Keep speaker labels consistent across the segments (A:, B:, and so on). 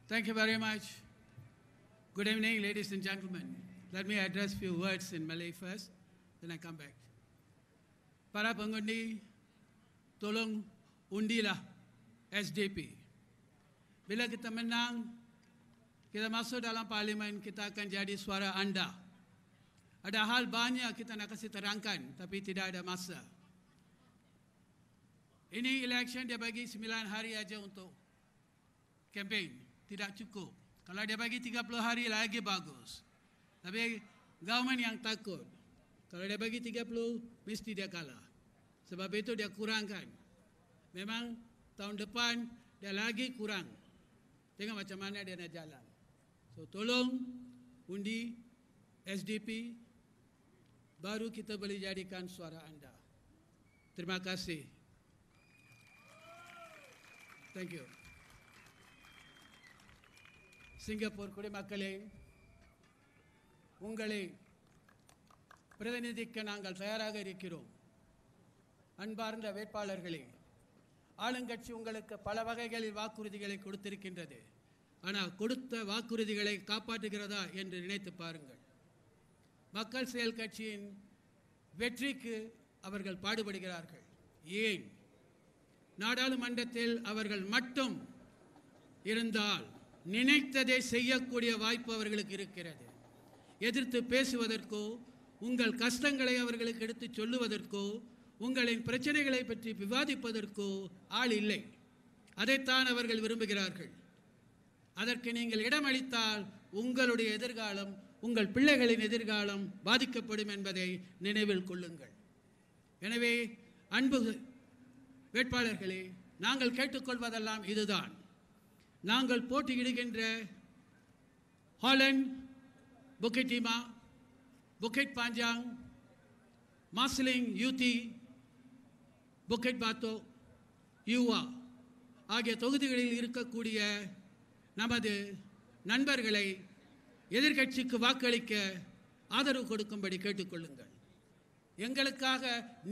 A: Thank you very much. Good evening, ladies and gentlemen. Let me address a few words in Malay first, then I come back. Para pengundi, tolong undilah SDP. Bila kita menang, kita masuk dalam parlimen, kita akan jadi suara anda. Ada hal banyak kita nak kasih terangkan, tapi tidak ada masa. Ini election dia bagi 9 hari aja untuk campaign, tidak cukup. Kalau dia bagi 30 hari lagi bagus. Tapi government yang takut. Kalau dia bagi 30, mesti dia kalah. Sebab itu dia kurangkan. Memang tahun depan dia lagi kurang. Tengok macam mana dia nak jalan. So tolong undi SDP, baru kita boleh jadikan suara anda. Terima kasih. Thank you. Singapore குடிமக்களே, உங்களை பிரதிநிதிக்க நாங்கள் தயாராக இருக்கிறோம். அன்பார்ந்த வேட்பாளர்களே, ஆளுங்கட்சி உங்களுக்கு பல வகைகளில் வாக்குறுதிகளை கொடுத்திருக்கின்றது. ஆனால் கொடுத்த வாக்குறுதிகளை காப்பாற்றுகிறதா என்று நினைத்து பாருங்கள். மக்கள் செயல் கட்சியின் வெற்றிக்கு அவர்கள் பாடுபடுகிறார்கள். ஏன்? நாடாளுமன்றத்தில் அவர்கள் மட்டும் இருந்தால் நினைத்ததை செய்யக்கூடிய வாய்ப்பு அவர்களுக்கு இருக்கிறது. எதிர்த்து பேசுவதற்கோ, உங்கள் கஷ்டங்களை அவர்களுக்கு எடுத்து சொல்லுவதற்கோ, உங்களின் பிரச்சனைகளை பற்றி விவாதிப்பதற்கோ ஆள் இல்லை. அதைத்தான் அவர்கள் விரும்புகிறார்கள். அதற்கு நீங்கள் இடமளித்தால் உங்களுடைய எதிர்காலம், உங்கள் பிள்ளைகளின் எதிர்காலம் பாதிக்கப்படும் என்பதை நினைவில் கொள்ளுங்கள். எனவே அன்பு வேட்பாளர்களே, நாங்கள் கேட்டுக்கொள்வதெல்லாம் இதுதான். நாங்கள் போட்டியிடுகின்ற ஹாலண்ட், புக்கிட் டிமா, புக்கிட் பாஞ்சாங், மாஸ்லிங், யூத்தி, புக்கிட் பாத்தோ, யூவா ஆகிய தொகுதிகளில் இருக்கக்கூடிய நமது நண்பர்களை எதிர்க்கட்சிக்கு வாக்களிக்க ஆதரவு கொடுக்கும்படி கேட்டுக்கொள்ளுங்கள். எங்களுக்காக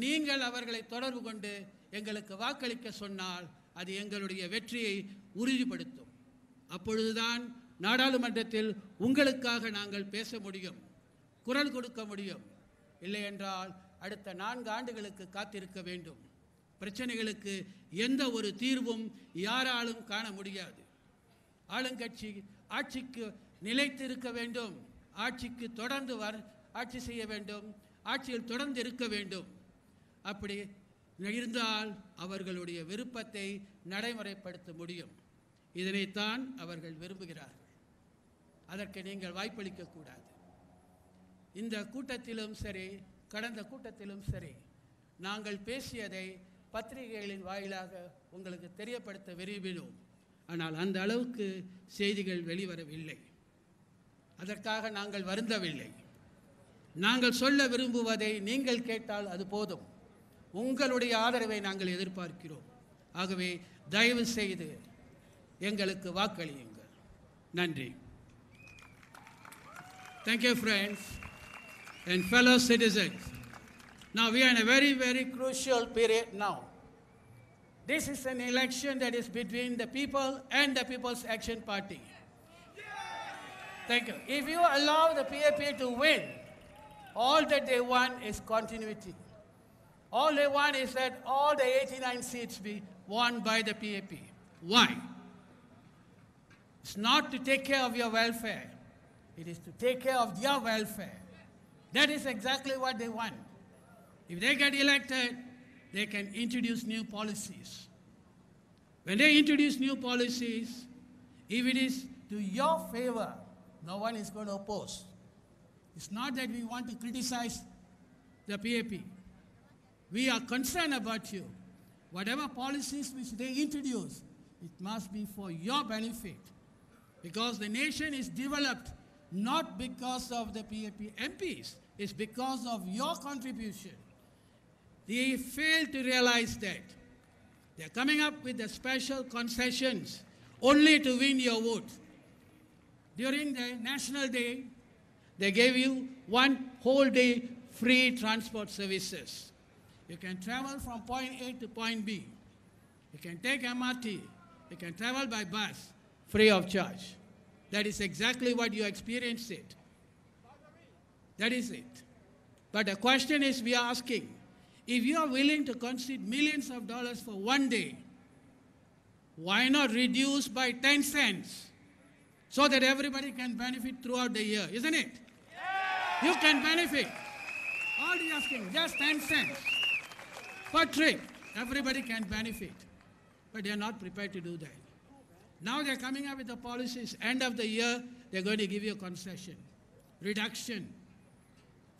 A: நீங்கள் அவர்களை தொடர்பு கொண்டு எங்களுக்கு வாக்களிக்க சொன்னால் அது எங்களுடைய வெற்றியை உறுதிப்படுத்தும். அப்பொழுதுதான் நாடாளுமன்றத்தில் உங்களுக்காக நாங்கள் பேச முடியும், குரல் கொடுக்க முடியும். இல்லை என்றால் அடுத்த 4 ஆண்டுகளுக்கு காத்திருக்க வேண்டும். பிரச்சனைகளுக்கு எந்த ஒரு தீர்வும் யாராலும் காண முடியாது. ஆளுங்கட்சி ஆட்சிக்கு நிலைத்திருக்க வேண்டும், ஆட்சிக்கு தொடர்ந்து ஆட்சி செய்ய வேண்டும், ஆட்சியில் தொடர்ந்து இருக்க வேண்டும். அப்படி இருந்தால் அவர்களுடைய விருப்பத்தை நடைமுறைப்படுத்த முடியும். இதனைத்தான் அவர்கள் விரும்புகிறார்கள். அதற்கு நீங்கள் வாய்ப்பளிக்கக்கூடாது. இந்த கூட்டத்திலும் சரி, கடந்த கூட்டத்திலும் சரி, நாங்கள் பேசியதை பத்திரிகைகளின் வாயிலாக உங்களுக்கு தெரியப்படுத்த விரும்பினோம். ஆனால் அந்த அளவுக்கு செய்திகள் வெளிவரவில்லை. அதற்காக நாங்கள் வருந்தவில்லை. நாங்கள் சொல்ல விரும்புவதை நீங்கள் கேட்டால் அது போதும். உங்களுடைய ஆதரவை நாங்கள் எதிர்பார்க்கிறோம். ஆகவே தயவு செய்து எங்களுக்கு வாக்களியுங்கள். நன்றி. Thank you, friends and fellow citizens. Now we are in a very, very crucial period now. This is an election that is between the people and the People's Action Party. Thank you. If you allow the PAP to win, all that they want is continuity. All they want is that all the 89 seats be won by the PAP. Why? It's not to take care of your welfare. It is to take care of their welfare. That is exactly what they want. If they get elected, they can introduce new policies. When they introduce new policies, if it is to your favor, no one is going to oppose. It's not that we want to criticize the PAP. We are concerned about you. Whatever policies which they introduce, it must be for your benefit. Because the nation is developed not because of the PAP MPs, it's because of your contribution. They fail to realize that. They're coming up with the special concessions only to win your vote. During the National Day, they gave you 1 whole day free transport services. You can travel from point A to point B. You can take MRT. You can travel by bus free of charge. That is exactly what you experienced it. That is it. But the question is we are asking, if you are willing to concede millions of dollars for one day, why not reduce by 10 cents so that everybody can benefit throughout the year, isn't it? Yeah. You can benefit. All you're asking, just 10 cents per trip. Everybody can benefit. But they're not prepared to do that. Now they're coming up with the policies. End of the year, they're going to give you a concession, reduction.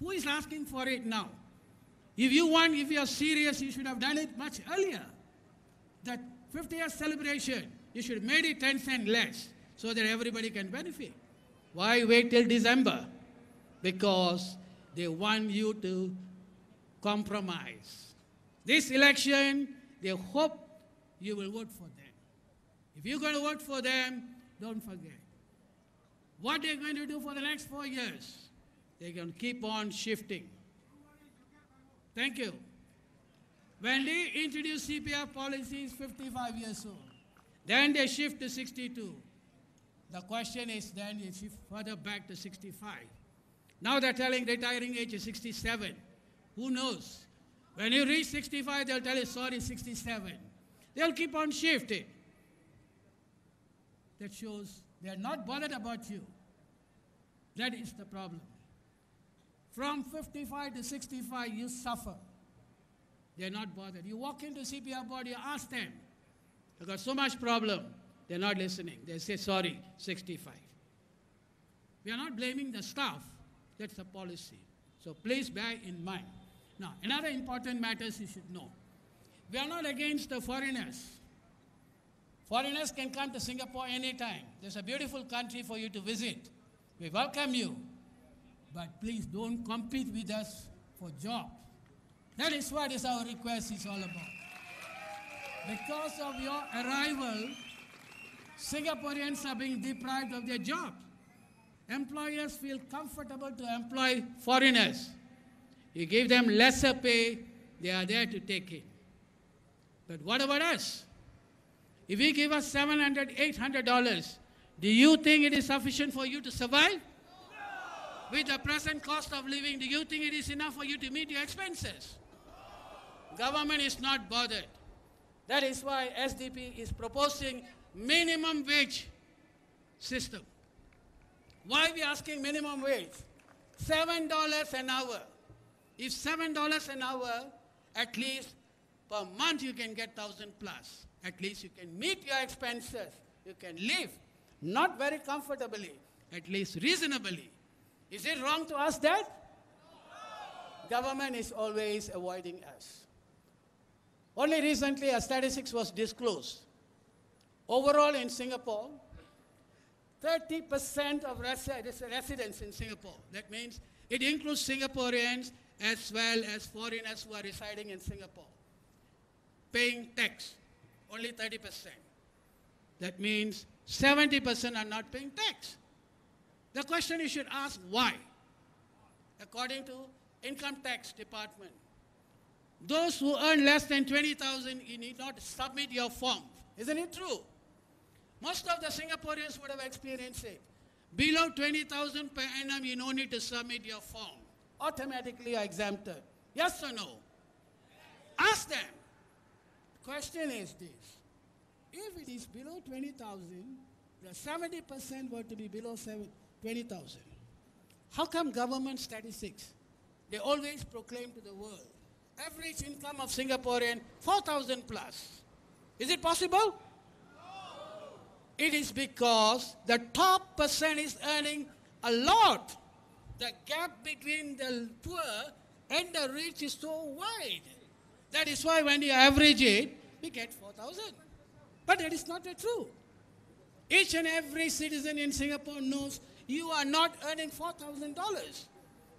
A: Who is asking for it now? If you're serious, you should have done it much earlier. That 50th celebration, you should have made it 10 cents less so that everybody can benefit. Why wait till December? Because they want you to compromise. This election, they hope you will vote for them. If you're going to vote for them, don't forget. What they're going to do for the next 4 years, they're going to keep on shifting. Thank you. When they introduce CPF policies, 55 years old. Then they shift to 62. The question is then they shift further back to 65. Now they're telling retiring age is 67. Who knows? When you reach 65, they'll tell you, sorry, 67. They'll keep on shifting. That shows they're not bothered about you. That is the problem. From 55 to 65, you suffer. They're not bothered. You walk into CPR board, you ask them. They've got so much problem. They're not listening. They say, sorry, 65. We are not blaming the staff. That's the policy. So please bear in mind. Now, another important matter you should know. We are not against the foreigners. Foreigners can come to Singapore anytime. There's a beautiful country for you to visit. We welcome you. But please don't compete with us for jobs. That is what our request is all about. Because of your arrival, Singaporeans are being deprived of their jobs. Employers feel comfortable to employ foreigners. You give them lesser pay, they are there to take it. But what about us? If we give us $700, $800, do you think it is sufficient for you to survive? With the present cost of living, do you think it is enough for you to meet your expenses? Government is not bothered. That is why SDP is proposing minimum wage system. Why are we asking minimum wage? $7 an hour. If $7 an hour, at least per month you can get 1,000 plus. At least you can meet your expenses. You can live, not very comfortably, at least reasonably. Is it wrong to ask that? No. Government is always avoiding us. Only recently a statistics was disclosed. Overall in Singapore, 30% of residents in Singapore, that means it includes Singaporeans as well as foreigners who are residing in Singapore, paying tax, only 30%. That means 70% are not paying tax. The question you should ask, why? According to Income Tax Department, those who earn less than 20,000, you need not submit your form. Isn't it true? Most of the Singaporeans would have experienced it. Below 20,000 per annum, you don't need to submit your form. Automatically are exempted. Yes or no? Ask them. Question is this. If it is below 20,000, the 70% were to be below 20,000. How come government statistics, they always proclaim to the world, average income of Singaporean, 4,000 plus. Is it possible? No. It is because the top percent is earning a lot. The gap between the poor and the rich is so wide. That is why when you average it, we get 4,000. But that is not true. Each and every citizen in Singapore knows you are not earning $4,000.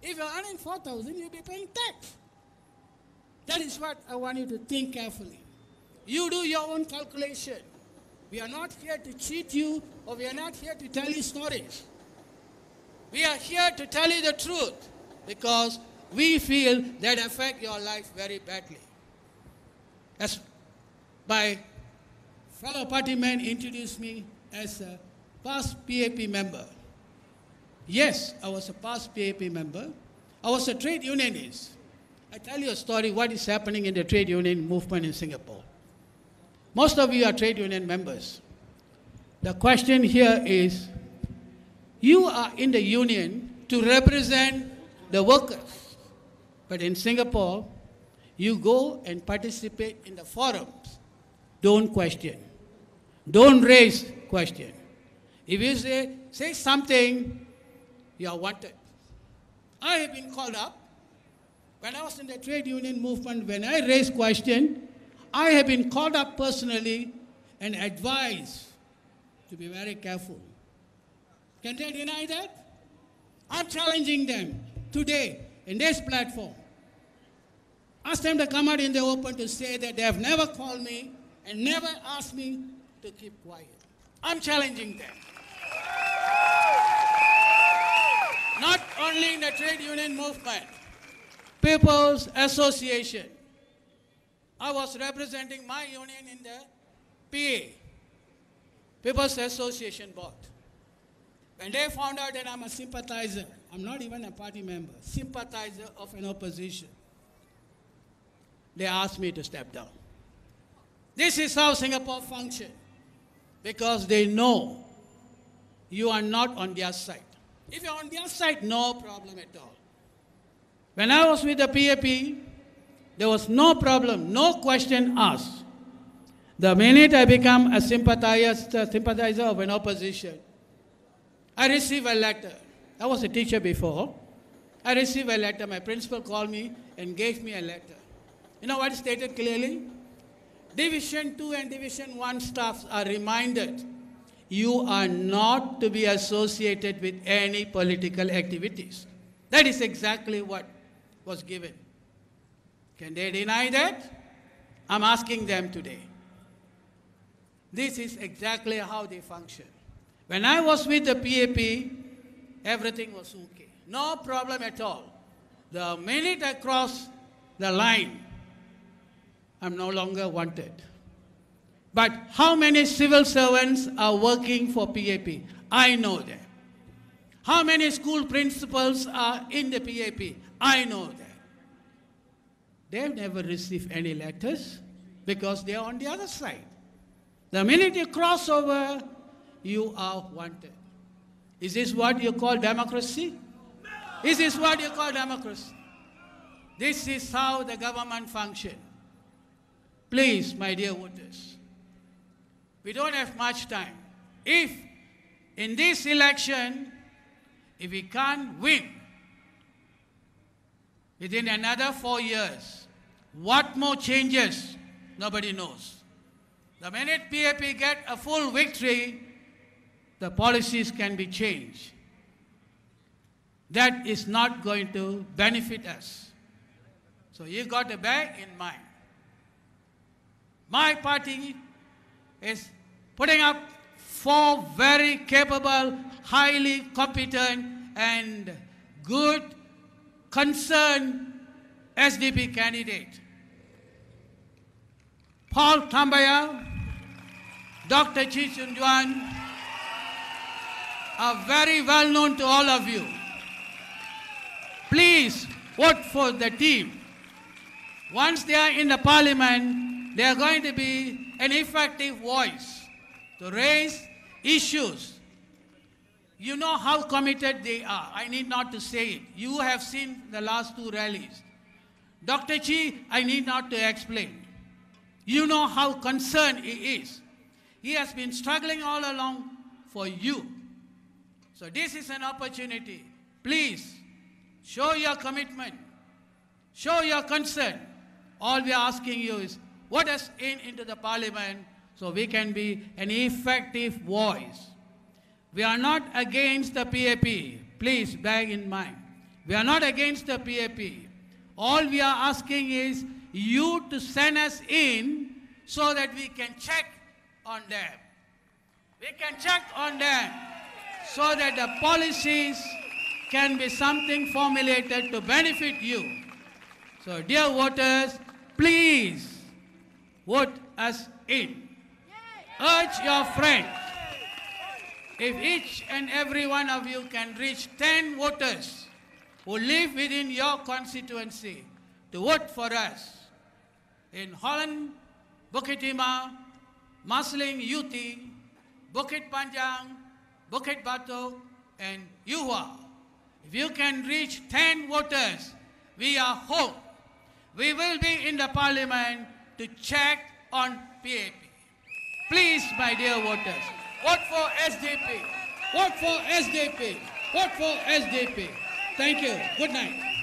A: If you are earning 4,000, you'll be paying tax. That is what I want you to think carefully. You do your own calculation. We are not here to cheat you, or we are not here to tell you stories. We are here to tell you the truth because we feel that affect your life very badly. As my fellow partyman introduced me, as a past PAP member. Yes, I was a past PAP member. I was a trade unionist. I tell you a story, what is happening in the trade union movement in Singapore. Most of you are trade union members. The question here is, you are in the union to represent the workers. But in Singapore, you go and participate in the forums. Don't question. Don't raise question. If you say something, you are wanted. I have been called up. When I was in the trade union movement, when I raised question, I have been called up personally and advised to be very careful. Can they deny that? I'm challenging them today in this platform. Ask them to come out in the open to say that they have never called me and never asked me to keep quiet. I'm challenging them. Not only in the trade union movement, People's Association. I was representing my union in the PA, People's Association Board. When they found out that I'm a sympathizer, I'm not even a party member, sympathizer of an opposition, they asked me to step down. This is how Singapore functions, because they know you are not on their side. If you're on their side, no problem at all. When I was with the PAP, there was no problem, no question asked. The minute I become a sympathizer of an opposition, I received a letter. I was a teacher before. I received a letter. My principal called me and gave me a letter. You know what is stated clearly? Division 2 and Division 1 staffs are reminded, you are not to be associated with any political activities. That is exactly what was given. Can they deny that? I'm asking them today. This is exactly how they function. When I was with the PAP, everything was okay. No problem at all. The minute I crossed the line, I'm no longer wanted. But how many civil servants are working for PAP? I know that. How many school principals are in the PAP? I know that. They've never received any letters because they're on the other side. The minute you cross over, you are wanted. Is this what you call democracy? Is this what you call democracy? This is how the government functions. Please, my dear voters, we don't have much time. If in this election, if we can't win within another 4 years, what more changes, nobody knows. The minute PAP get a full victory, the policies can be changed. That is not going to benefit us. So you got to bear in mind. My party is putting up 4 very capable, highly competent and good, concerned SDP candidate. Paul Tambaya, Dr. Chi Chun-Juan are very well known to all of you. Please vote for the team. Once they are in the parliament, they are going to be an effective voice to raise issues. You know how committed they are. I need not to say it. You have seen the last 2 rallies. Dr. Chi, I need not to explain. You know how concerned he is. He has been struggling all along for you. So this is an opportunity. Please, show your commitment. Show your concern. All we are asking you is, vote us into the parliament so we can be an effective voice. We are not against the PAP. Please bear in mind. We are not against the PAP. All we are asking is you to send us in so that we can check on them. We can check on them so that the policies can be something formulated to benefit you. So dear voters, please vote us in. Urge your friends. If each and every one of you can reach 10 voters who live within your constituency to vote for us in Holland, Bukit Timah, Marsiling, Yuti, Bukit Panjang, Bukit Batok, and Yuhua. If you can reach 10 voters, we are home. We will be in the parliament to check on PAP. Please, my dear voters, vote for SDP. Vote for SDP. Vote for SDP. Thank you. Good night.